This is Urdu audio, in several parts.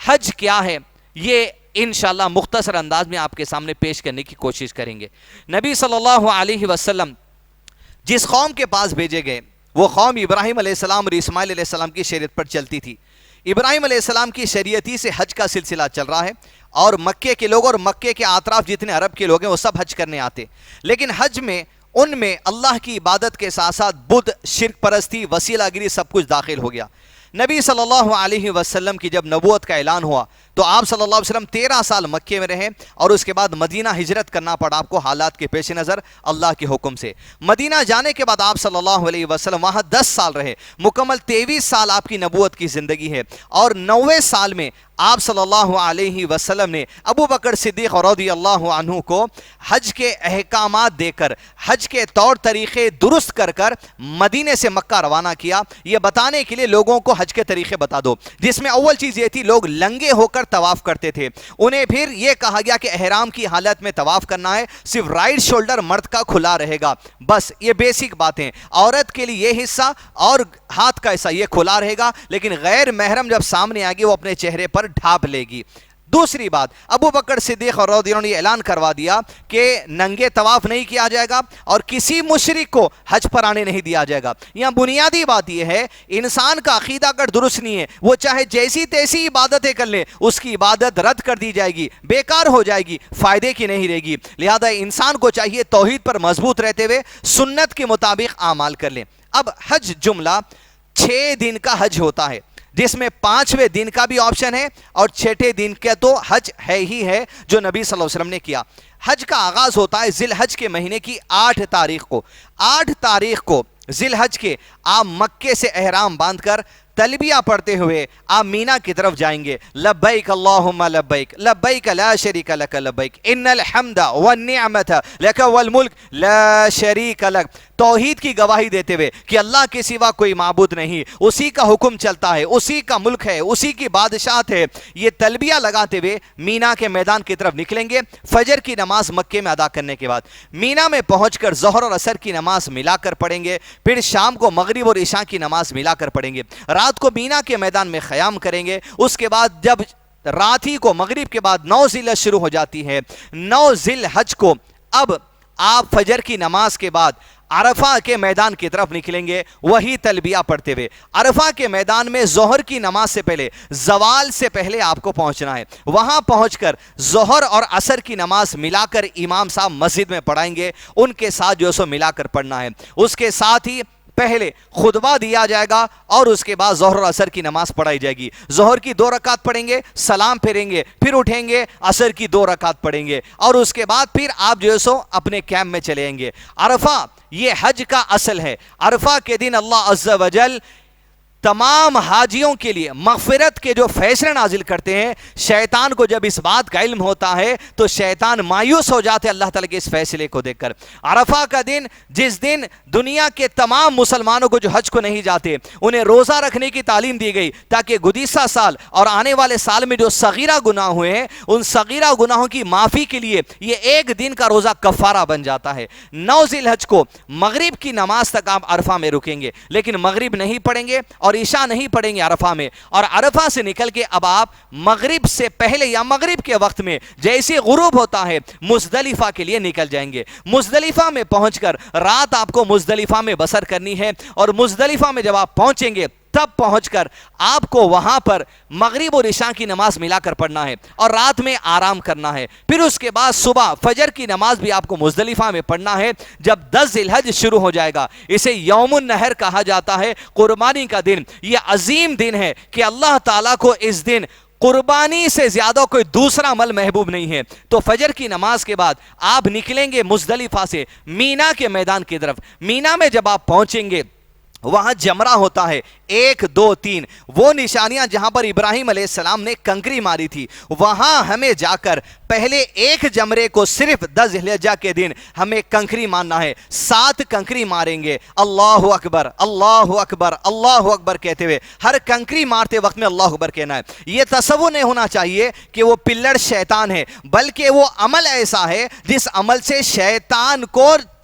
حج کیا ہے یہ انشاءاللہ مختصر انداز میں آپ کے سامنے پیش کرنے کی کوشش کریں گے۔ نبی صلی اللہ علیہ وسلم جس قوم کے پاس بھیجے گئے وہ قوم ابراہیم علیہ السلام اور اسماعیل علیہ السلام کی شریعت پر چلتی تھی۔ ابراہیم علیہ السلام کی شریعتی سے حج کا سلسلہ چل رہا ہے، اور مکے کے لوگ اور مکے کے اطراف جتنے عرب کے لوگ ہیں وہ سب حج کرنے آتے، لیکن حج میں ان میں اللہ کی عبادت کے ساتھ ساتھ بدھ، شرک پرستی، وسیلہ گری سب کچھ داخل ہو گیا۔ نبی صلی اللہ علیہ وسلم کی جب نبوت کا اعلان ہوا تو آپ صلی اللہ علیہ وسلم 13 سال مکے میں رہے، اور اس کے بعد مدینہ ہجرت کرنا پڑا آپ کو حالات کے پیش نظر اللہ کے حکم سے۔ مدینہ جانے کے بعد آپ صلی اللہ علیہ وسلم وہاں 10 سال رہے، مکمل 23 سال آپ کی نبوت کی زندگی ہے، اور 90 سال میں آپ صلی اللہ علیہ وسلم نے ابو بکر صدیق رضی اللہ عنہ کو حج کے احکامات دے کر، حج کے طور طریقے درست کر کر مدینے سے مکہ روانہ کیا، یہ بتانے کے لیے لوگوں کو حج کے طریقے بتا دو، جس میں اول چیز یہ تھی لوگ لنگے ہو کر طواف کرتے تھے، انہیں پھر یہ کہا گیا کہ احرام کی حالت میں طواف کرنا ہے، صرف رائٹ شولڈر مرد کا کھلا رہے گا، بس یہ بیسک باتیں، عورت کے لیے یہ حصہ اور ہاتھ کا حصہ یہ کھلا رہے گا، لیکن غیر محرم جب سامنے آئے گی وہ اپنے چہرے پر ڈھانپ لے گی۔ دوسری بات، ابو بکر صدیق رضی اللہ عنہ نے اعلان کروا دیا کہ ننگے طواف نہیں کیا جائے گا اور کسی مشرک کو حج پر آنے نہیں دیا جائے گا۔ یہاں بنیادی بات یہ ہے انسان کا عقیدہ اگر درست نہیں ہے وہ چاہے جیسی تیسی عبادتیں کر لے، اس کی عبادت رد کر دی جائے گی، بیکار ہو جائے گی، فائدے کی نہیں رہے گی۔ لہذا انسان کو چاہیے توحید پر مضبوط رہتے ہوئے سنت کے مطابق اعمال کر لیں۔ اب حج جملہ 6 دن کا حج ہوتا ہے، جس میں 5ویں دن کا بھی آپشن ہے اور 6ٹھے دن کا تو حج ہے ہی ہے جو نبی صلی اللہ علیہ وسلم نے کیا۔ حج کا آغاز ہوتا ہے ذی الحج کے مہینے کی 8 تاریخ کو۔ 8 تاریخ کو ذی الحج کے آپ مکے سے احرام باندھ کر تلبیہ پڑھتے ہوئے آپ مینا کی طرف جائیں گے، لبیک اللہم لبیک، لبیک لا شریک لک لبیک، ان الحمد والنعمت لک والملک لا شریک لک، توحید کی گواہی دیتے ہوئے کہ اللہ کے سوا کوئی معبود نہیں، اسی کا حکم چلتا ہے، اسی کا ملک ہے، اسی کی بادشاہت ہے، یہ تلبیہ لگاتے ہوئے مینا کے میدان کی طرف نکلیں گے۔ فجر کی نماز مکے میں ادا کرنے کے بعد مینا میں پہنچ کر ظہر اور عصر کی نماز ملا کر پڑھیں گے، پھر شام کو مغرب اور عشاء کی نماز ملا کر پڑھیں گے، رات کو مینا کے میدان میں خیام کریں گے۔ اس کے بعد جب رات ہی کو مغرب کے بعد 9 ذی الحج شروع ہو جاتی ہے، 9 ذی الحج کو اب آپ فجر کی نماز کے بعد عرفہ کے میدان کی طرف نکلیں گے، وہی تلبیہ پڑھتے ہوئے۔ عرفہ کے میدان میں ظہر کی نماز سے پہلے، زوال سے پہلے آپ کو پہنچنا ہے، وہاں پہنچ کر ظہر اور عصر کی نماز ملا کر امام صاحب مسجد میں پڑھائیں گے، ان کے ساتھ جو سو ملا کر پڑھنا ہے۔ اس کے ساتھ ہی پہلے خطبہ دیا جائے گا اور اس کے بعد ظہر اور عصر کی نماز پڑھائی جائے گی۔ ظہر کی 2 رکعت پڑھیں گے، سلام پھیریں گے، پھر اٹھیں گے، عصر کی 2 رکعت پڑھیں گے، اور اس کے بعد پھر آپ جو سو اپنے کیمپ میں چلے جائیں گے۔ عرفہ یہ حج کا اصل ہے۔ عرفہ کے دن اللہ عز و جل تمام حاجیوں کے لیے مغفرت کے جو فیصلے نازل کرتے ہیں، شیطان کو جب اس بات کا علم ہوتا ہے تو شیطان مایوس ہو جاتے ہیں اللہ تعالیٰ کے اس فیصلے کو دیکھ کر۔ عرفہ کا دن، جس دن دنیا کے تمام مسلمانوں کو جو حج کو نہیں جاتے انہیں روزہ رکھنے کی تعلیم دی گئی، تاکہ گزشتہ سال اور آنے والے سال میں جو صغیرہ گناہ ہوئے ہیں ان صغیرہ گناہوں کی معافی کے لیے یہ ایک دن کا روزہ کفارہ بن جاتا ہے۔ 9 ذی الحج کو مغرب کی نماز تک آپ عرفہ میں رکیں گے، لیکن مغرب نہیں پڑھیں گے اور عشاء نہیں پڑھیں گے عرفہ میں، اور عرفہ سے نکل کے اب آپ مغرب سے پہلے یا مغرب کے وقت میں جیسے غروب ہوتا ہے مزدلفہ کے لیے نکل جائیں گے۔ مزدلفہ میں پہنچ کر رات آپ کو مزدلفہ میں بسر کرنی ہے، اور مزدلفہ میں جب آپ پہنچیں گے تب پہنچ کر آپ کو وہاں پر مغرب اور عشاء کی نماز ملا کر پڑھنا ہے اور رات میں آرام کرنا ہے۔ پھر اس کے بعد صبح فجر کی نماز بھی آپ کو مزدلفہ میں پڑھنا ہے جب 10 ذی الحج شروع ہو جائے گا۔ اسے یوم النحر کہا جاتا ہے، قربانی کا دن۔ یہ عظیم دن ہے کہ اللہ تعالیٰ کو اس دن قربانی سے زیادہ کوئی دوسرا عمل محبوب نہیں ہے۔ تو فجر کی نماز کے بعد آپ نکلیں گے مزدلفہ سے مینا کے میدان کی طرف۔ مینا میں جب آپ پہنچیں گے وہاں جمرہ ہوتا ہے 1 2 3، وہ نشانیاں جہاں پر ابراہیم علیہ السلام نے کنکری ماری تھی وہاں ہمیں جا کر پہلے ایک جمرے کو صرف 10 ذی الحجہ کے دن ہمیں کنکری مارنا ہے، 7 کنکری ماریں گے، اللہ اکبر اللہ اکبر اللہ اکبر کہتے ہوئے، ہر کنکری مارتے وقت میں اللہ اکبر کہنا ہے۔ یہ تصور نہیں ہونا چاہیے کہ وہ پلڑ شیطان ہے، بلکہ وہ عمل ایسا ہے جس عمل سے شیطان کو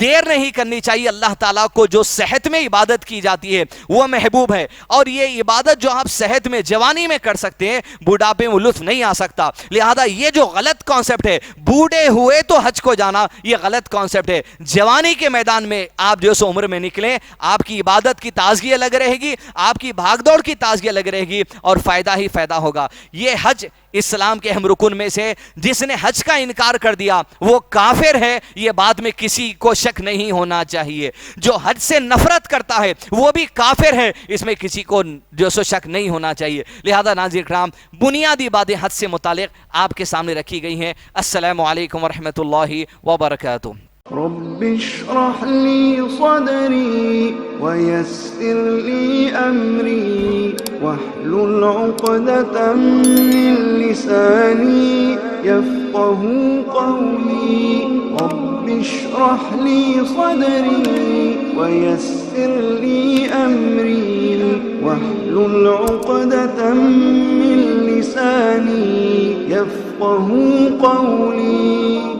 دیر نہیں کرنی چاہیے. اللہ تعالیٰ کو جو صحت میں عبادت کی جاتی ہے وہ محبوب ہے, اور یہ عبادت جو آپ صحت میں جوانی میں کر سکتے ہیں بڑھاپے میں لطف نہیں آ سکتا. لہذا یہ جو غلط کانسیپٹ ہے بوڑھے ہوئے تو حج کو جانا, یہ غلط کانسیپٹ ہے. جوانی کے میدان میں آپ جو سو عمر میں نکلیں, آپ کی عبادت کی تازگی الگ رہے گی, آپ کی بھاگ دوڑ کی تازگی الگ رہے گی, اور فائدہ ہی فائدہ ہوگا. یہ حج اسلام کے اہم رکن میں سے, جس نے حج کا انکار کر دیا وہ کافر ہے, یہ بات میں کسی کو شک نہیں ہونا چاہیے. جو حج سے نفرت کرتا ہے وہ بھی کافر ہے, اس میں کسی کو جو سو شک نہیں ہونا چاہیے. لہذا ناظرین کرام, بنیادی باتیں حج سے متعلق آپ کے سامنے رکھی گئی ہیں. السلام علیکم ورحمۃ اللہ وبرکاتہ. رب اشرح لي صدري ويسر لي أمري واحلل عقدة من لساني يفقه قولي. رب اشرح لي صدري ويسر لي أمري واحلل عقدة من لساني يفقه قولي.